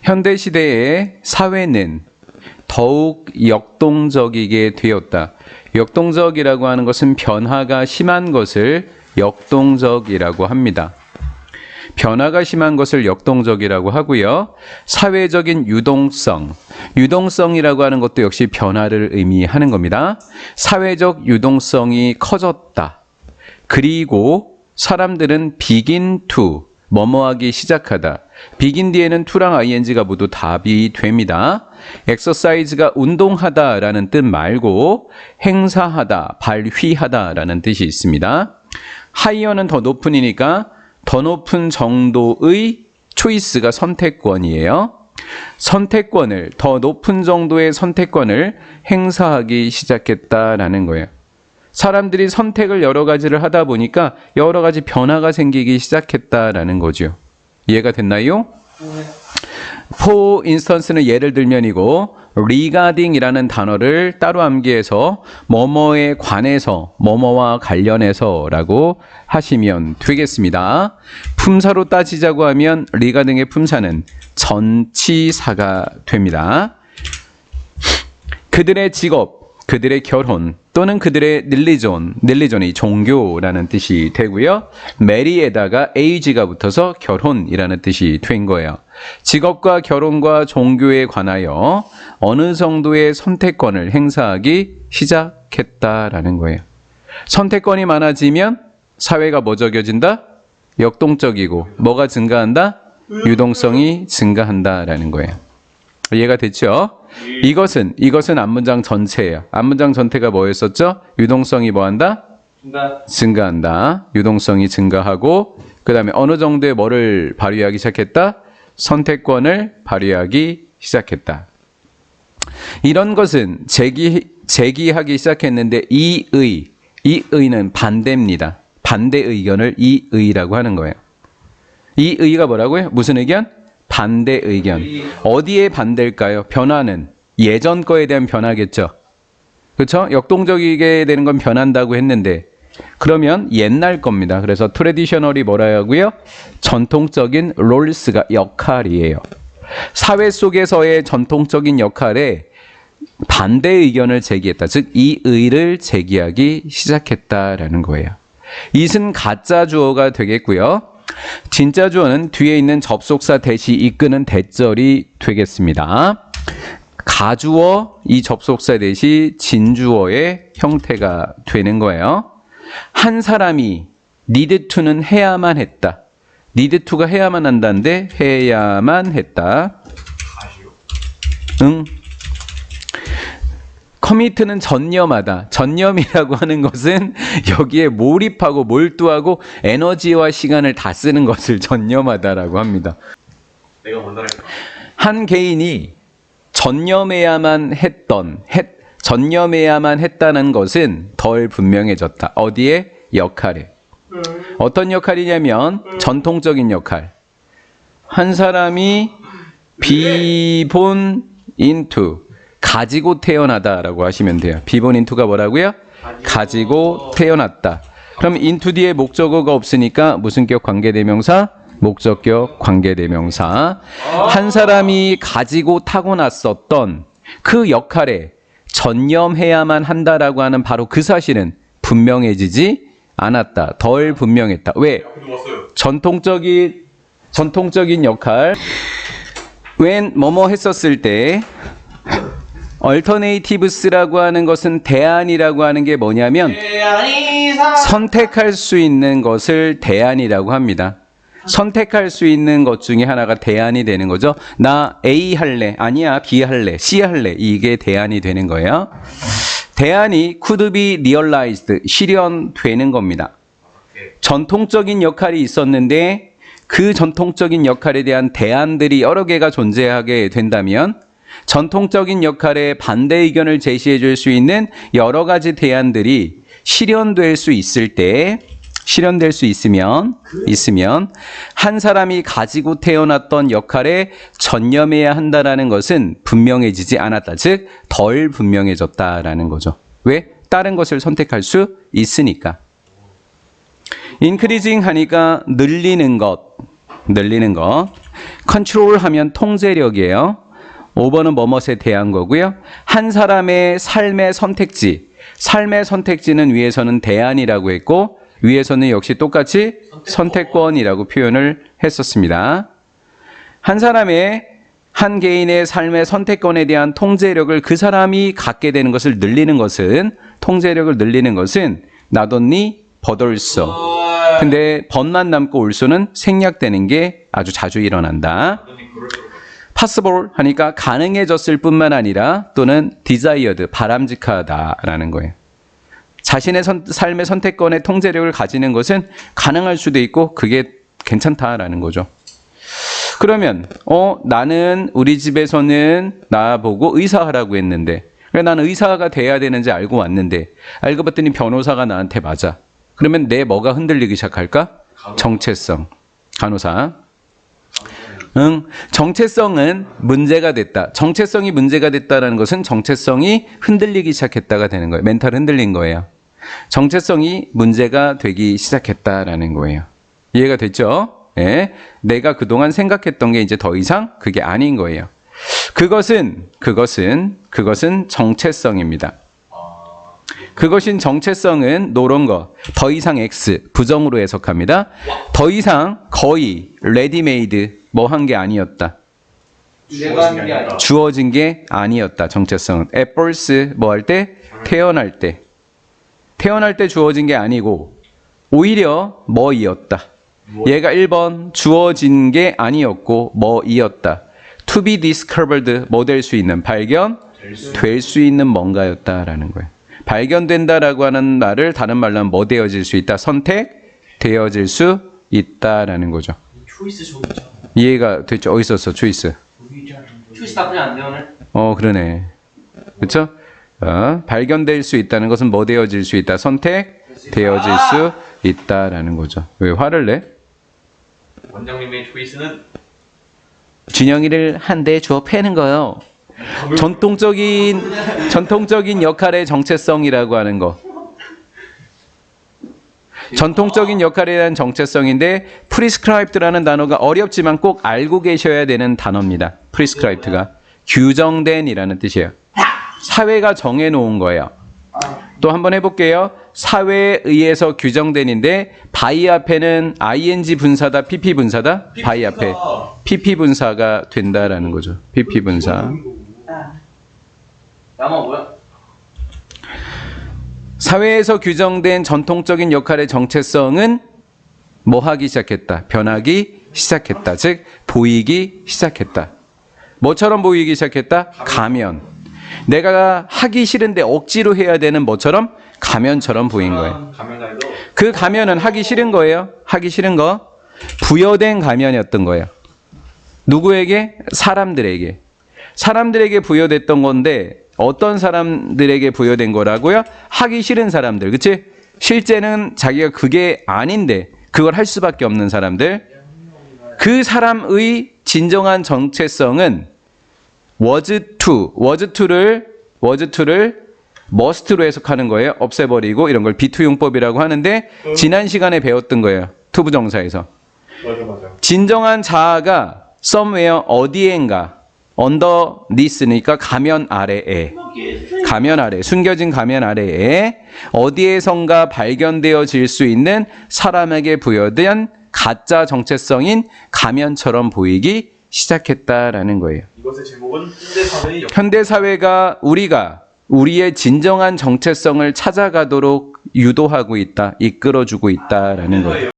현대시대의 사회는 더욱 역동적이게 되었다. 역동적이라고 하는 것은 변화가 심한 것을 역동적이라고 합니다. 변화가 심한 것을 역동적이라고 하고요. 사회적인 유동성이라고 하는 것도 역시 변화를 의미하는 겁니다. 사회적 유동성이 커졌다. 그리고 사람들은 begin to, 뭐뭐하기 시작하다. begin 뒤에는 to랑 ing가 모두 답이 됩니다. exercise가 운동하다라는 뜻 말고 행사하다, 발휘하다라는 뜻이 있습니다. higher는 더 높은이니까 더 높은 정도의 초이스가 선택권이에요. 선택권을, 더 높은 정도의 선택권을 행사하기 시작했다라는 거예요. 사람들이 선택을 여러 가지를 하다 보니까 여러 가지 변화가 생기기 시작했다라는 거죠. 이해가 됐나요? For instance는 예를 들면이고 regarding이라는 단어를 따로 암기해서 뭐뭐에 관해서, 뭐뭐와 관련해서라고 하시면 되겠습니다. 품사로 따지자고 하면 regarding의 품사는 전치사가 됩니다. 그들의 직업, 그들의 결혼 또는 그들의 릴리존이 종교라는 뜻이 되고요. marry에다가 age가 붙어서 결혼이라는 뜻이 된 거예요. 직업과 결혼과 종교에 관하여 어느 정도의 선택권을 행사하기 시작했다라는 거예요. 선택권이 많아지면 사회가 뭐 적여진다? 역동적이고 뭐가 증가한다? 유동성이 증가한다라는 거예요. 이해가 됐죠? 이것은 앞문장 전체예요. 앞문장 전체가 뭐였었죠? 유동성이 뭐한다? 증가한다. 유동성이 증가하고 그 다음에 어느 정도의 뭐를 발휘하기 시작했다? 선택권을 발휘하기 시작했다. 이런 것은 제기하기 시작했는데 이의는 반대입니다. 반대 의견을 이의라고 하는 거예요. 이의가 뭐라고요? 무슨 의견? 반대 의견. 어디에 반대일까요? 변화는 예전 거에 대한 변화겠죠. 그렇죠? 역동적이게 되는 건 변한다고 했는데 그러면 옛날 겁니다. 그래서 트래디셔널이 뭐라고요? 전통적인 롤스가 역할이에요. 사회 속에서의 전통적인 역할에 반대 의견을 제기했다. 즉 이의를 제기하기 시작했다라는 거예요. it은 가짜 주어가 되겠고요. 진짜 주어는 뒤에 있는 접속사 대시 이끄는 대절이 되겠습니다. 가주어, 이 접속사 대시 진주어의 형태가 되는 거예요. 한 사람이 need to는 해야만 했다. need to가 해야만 한다는데 해야만 했다. 응. 커미트는 전념하다. 전념이라고 하는 것은 여기에 몰입하고 몰두하고 에너지와 시간을 다 쓰는 것을 전념하다라고 합니다. 한 개인이 전념해야만 했다는 것은 덜 분명해졌다. 어디에? 역할에. 어떤 역할이냐면 전통적인 역할. 한 사람이 be into 가지고 태어나다라고 하시면 돼요. be into가 뭐라고요? 가지고 태어났다. 그럼 into 뒤에 목적어가 없으니까 무슨 격 관계대명사? 목적격 관계대명사. 한 사람이 가지고 타고났었던 그 역할에 전념해야만 한다라고 하는 바로 그 사실은 분명해지지 않았다. 덜 분명했다. 왜? 전통적인 역할. when 뭐뭐 했었을 때 alternatives,라고 하는 것은 대안이라고 하는 게 뭐냐면 선택할 수 있는 것을 대안이라고 합니다. 선택할 수 있는 것 중에 하나가 대안이 되는 거죠. 나 A 할래, 아니야 B 할래, C 할래, 이게 대안이 되는 거예요. 대안이 could be realized, 실현되는 겁니다. 전통적인 역할이 있었는데 그 전통적인 역할에 대한 대안들이 여러 개가 존재하게 된다면 전통적인 역할에 반대 의견을 제시해 줄 수 있는 여러 가지 대안들이 실현될 수 있으면 한 사람이 가지고 태어났던 역할에 전념해야 한다는 것은 분명해지지 않았다. 즉, 덜 분명해졌다라는 거죠. 왜? 다른 것을 선택할 수 있으니까. increasing 하니까 늘리는 것. 늘리는 거. 컨트롤 하면 통제력이에요. 5번은 뭐뭇에 대한 거고요. 한 사람의 삶의 선택지는 위에서는 대안이라고 했고 위에서는 역시 똑같이 선택권이라고 표현을 했었습니다. 한 개인의 삶의 선택권에 대한 통제력을 그 사람이 갖게 되는 것을 늘리는 것은 통제력을 늘리는 것은 not only but also. 근데 벗만 남고 올소는 생략되는 게 아주 자주 일어난다. possible 하니까 가능해졌을 뿐만 아니라 또는 desired 바람직하다라는 거예요. 자신의 삶의 선택권의 통제력을 가지는 것은 가능할 수도 있고 그게 괜찮다라는 거죠. 그러면 나는 우리 집에서는 나보고 의사하라고 했는데 나는 의사가 돼야 되는지 알고 왔는데 알고 봤더니 변호사가 나한테 맞아. 그러면 내 뭐가 흔들리기 시작할까? 정체성. 간호사. 정체성은 문제가 됐다. 정체성이 문제가 됐다는 것은 정체성이 흔들리기 시작했다가 되는 거예요. 멘탈 흔들린 거예요. 정체성이 문제가 되기 시작했다라는 거예요. 이해가 됐죠? 예. 내가 그동안 생각했던 게 이제 더 이상 그게 아닌 거예요. 그것은 정체성입니다. 그것인 정체성은 노런 거, 더 이상 X, 부정으로 해석합니다. 더 이상 거의 레디메이드 뭐 한 게 아니었다. 주어진 게 아니었다. 정체성은. at birth 뭐 할 때? 태어날 때 주어진 게 아니고 오히려 뭐이었다. 얘가 1번 주어진 게 아니었고 뭐이었다. to be discovered 뭐 될 수 있는 발견될 수 있는 뭔가였다라는 거예요. 발견된다라고 하는 말을 다른 말로 하면 뭐 되어질 수 있다? 선택되어질 수 있다라는 거죠. 초이스 저기 있잖아. 이해가 됐죠? 어디 있었어? 초이스. 초이스 나쁘지 않네요 오늘. 그러네. 그렇죠? 발견될 수 있다는 것은 뭐 되어질 수 있다? 선택되어질 수 있다라는 거죠. 왜 화를 내? 원장님의 초이스는 준영이를 한 대 주워 패는 거예요. 전통적인 역할의 정체성이라고 하는 거. 전통적인 역할에 대한 정체성인데 prescribed라는 단어가 어렵지만 꼭 알고 계셔야 되는 단어입니다. prescribed가 규정된이라는 뜻이에요. 사회가 정해놓은 거예요. 또 한번 해볼게요. 사회에 의해서 규정된인데 by 앞에는 ing 분사다, pp 분사다? by 앞에 pp 분사가 된다라는 거죠. pp 분사. 야마 뭐야? 사회에서 규정된 전통적인 역할의 정체성은 뭐 하기 시작했다? 변하기 시작했다. 즉 보이기 시작했다. 뭐처럼 보이기 시작했다? 가면. 내가 하기 싫은데 억지로 해야 되는 뭐처럼? 가면처럼 보인 거예요. 그 가면은 하기 싫은 거예요. 하기 싫은 거. 부여된 가면이었던 거예요. 누구에게? 사람들에게. 사람들에게 부여됐던 건데 어떤 사람들에게 부여된 거라고요? 하기 싫은 사람들. 그치? 실제는 자기가 그게 아닌데 그걸 할 수밖에 없는 사람들. 그 사람의 진정한 정체성은 was to를 must로 해석하는 거예요. 없애버리고 이런 걸 be to 용법이라고 하는데 지난 시간에 배웠던 거예요. to 부정사에서. 맞아. 진정한 자아가 somewhere 어디엔가 underneath니까 가면 아래에 숨겨진 가면 아래에 어디에선가 발견되어질 수 있는 사람에게 부여된 가짜 정체성인 가면처럼 보이기 시작했다라는 거예요. 이것의 제목은 현대사회의 현대사회가 우리의 진정한 정체성을 찾아가도록 유도하고 있다, 이끌어주고 있다라는 거예요.